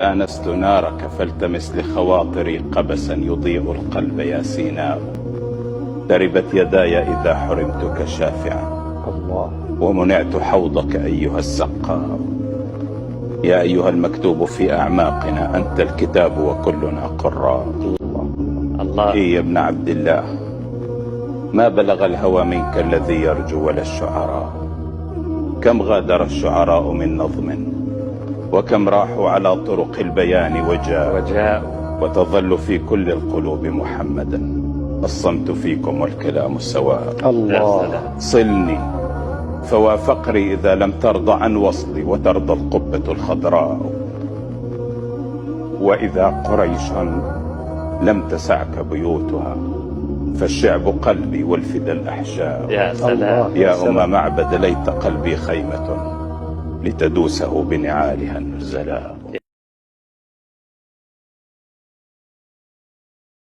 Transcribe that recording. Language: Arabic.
آنست نارك فالتمس لخواطري قبسا يضيء القلب يا سيناء. تربت يداي إذا حرمتك شافعا ومنعت حوضك أيها السقاء. يا أيها المكتوب في أعماقنا أنت الكتاب وكلنا قراء. الله يا ابن عبد الله، ما بلغ الهوى منك الذي يرجو ولا الشعراء. كم غادر الشعراء من نظم وكم راحوا على طرق البيان وجاءوا وتظل في كل القلوب محمدا. الصمت فيكم والكلام سواء. الله صلني فوا فقري إذا لم ترضى عن وصلي وترضى القبة الخضراء. وإذا قريش لم تسعك بيوتها فالشعب قلبي والفدا الأحشاء. يا سلام يا أم معبد ليت قلبي خيمة لتدوسه بنعالها النزلاء.